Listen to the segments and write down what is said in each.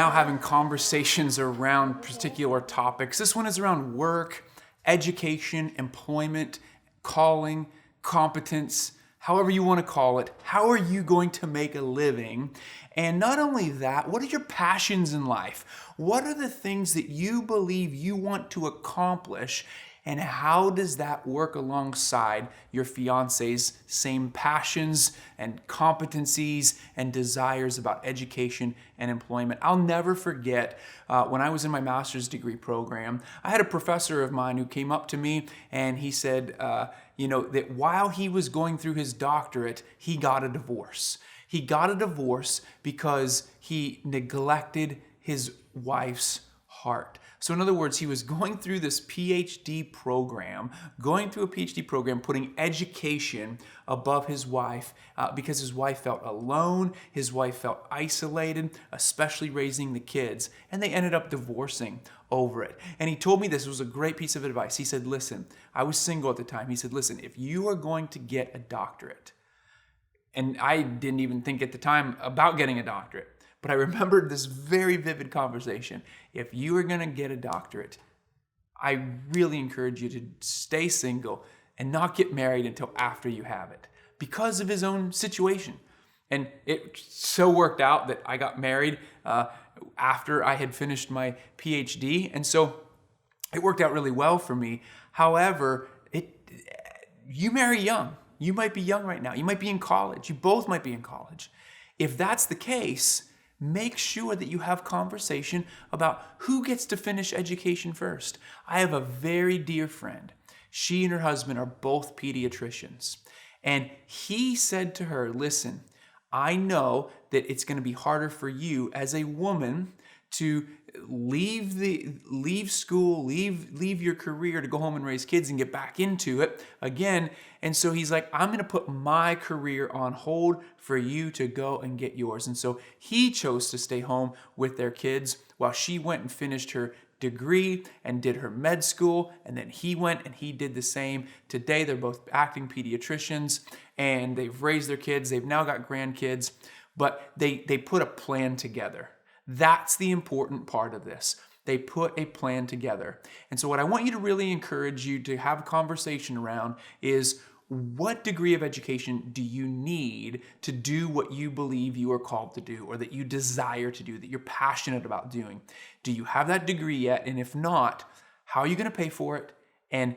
now having conversations around particular topics. This one is around work, education, employment, calling, competence, however you want to call it. How are you going to make a living? And not only that, what are your passions in life? What are the things that you believe you want to accomplish? And how does that work alongside your fiance's same passions and competencies and desires about education and employment? I'll never forget when I was in my master's degree program, I had a professor of mine who came up to me and he said, that while he was going through his doctorate, he got a divorce. He got a divorce because he neglected his wife's heart. So in other words, he was going through this PhD program, putting education above his wife because his wife felt alone, his wife felt isolated, especially raising the kids, and they ended up divorcing over it. And he told me this was a great piece of advice. He said, listen, I was single at the time. He said, listen, if you are going to get a doctorate, and I didn't even think at the time about getting a doctorate, but I remembered this very vivid conversation. If you are going to get a doctorate, I really encourage you to stay single and not get married until after you have it because of his own situation. And it so worked out that I got married after I had finished my PhD. And so it worked out really well for me. However, you marry young. You might be young right now. You might be in college. You both might be in college. If that's the case, make sure that you have conversation about who gets to finish education first. I have a very dear friend. She and her husband are both pediatricians. And he said to her, listen, I know that it's going to be harder for you as a woman to leave school, leave your career to go home and raise kids and get back into it again. And so he's like, I'm going to put my career on hold for you to go and get yours. And so he chose to stay home with their kids while she went and finished her degree and did her med school. And then he went and he did the same. Today, they're both acting pediatricians and they've raised their kids. They've now got grandkids, but they put a plan together. That's the important part of this. They put a plan together. And so what I want you to really encourage you to have a conversation around is, what degree of education do you need to do what you believe you are called to do, or that you desire to do, that you're passionate about doing? Do you have that degree yet? And if not, how are you going to pay for it? And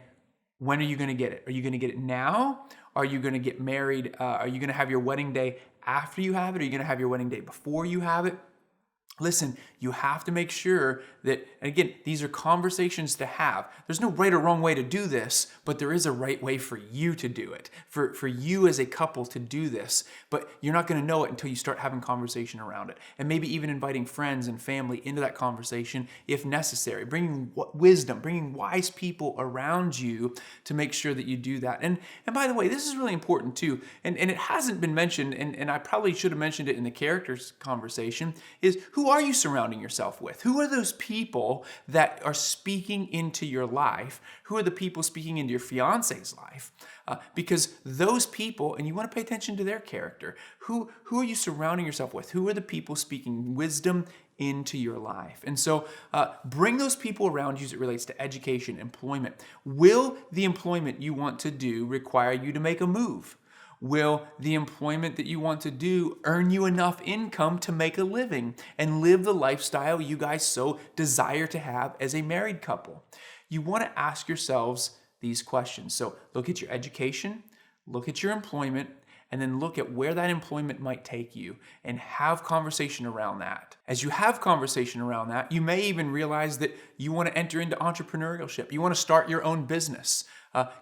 when are you going to get it? Are you going to get it now? Are you going to get married? Are you going to have your wedding day after you have it? Are you going to have your wedding day before you have it? Listen, you have to make sure that, and again, these are conversations to have. There's no right or wrong way to do this, but there is a right way for you to do it, for you as a couple to do this. But you're not going to know it until you start having conversation around it. And maybe even inviting friends and family into that conversation if necessary, bringing wisdom, bringing wise people around you to make sure that you do that. And by the way, this is really important too, and it hasn't been mentioned, and I probably should have mentioned it in the characters conversation, is who are you surrounding yourself with? Who are those people that are speaking into your life? Who are the people speaking into your fiance's life? Because those people, and you want to pay attention to their character. Who are you surrounding yourself with? Who are the people speaking wisdom into your life? And so bring those people around you as it relates to education, employment. Will the employment you want to do require you to make a move? Will the employment that you want to do earn you enough income to make a living and live the lifestyle you guys so desire to have as a married couple? You want to ask yourselves these questions. So look at your education, look at your employment, and then look at where that employment might take you and have conversation around that. As you have conversation around that, you may even realize that you want to enter into entrepreneurship. You want to start your own business.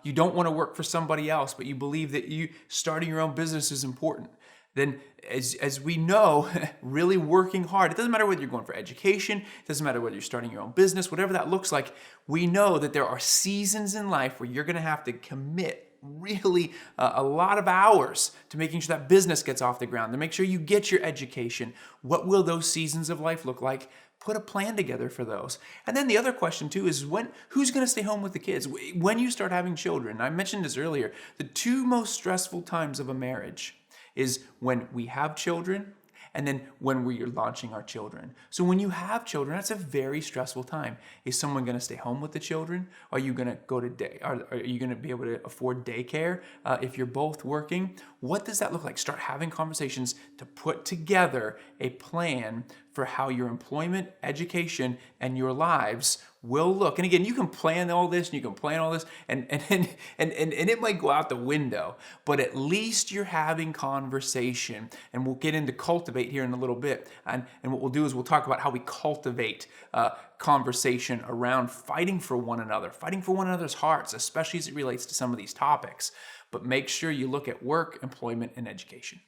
You don't want to work for somebody else, but you believe that starting your own business is important. Then as we know, really working hard, it doesn't matter whether you're going for education, it doesn't matter whether you're starting your own business, whatever that looks like, we know that there are seasons in life where you're going to have to commit really a lot of hours to making sure that business gets off the ground, to make sure you get your education. What will those seasons of life look like? Put a plan together for those. And then the other question too is who's going to stay home with the kids? When you start having children, I mentioned this earlier, the two most stressful times of a marriage is when we have children And then when we're launching our children. So when you have children, that's a very stressful time. Is someone going to stay home with the children? Are you going to go to day? Are you going to be able to afford daycare if you're both working? What does that look like? Start having conversations to put together a plan for how your employment, education, and your lives will look. And again, you can plan all this and you can plan all this and it might go out the window, but at least you're having conversation. And we'll get into cultivate here in a little bit. And what we'll do is we'll talk about how we cultivate conversation around fighting for one another's hearts, especially as it relates to some of these topics. But make sure you look at work, employment, and education.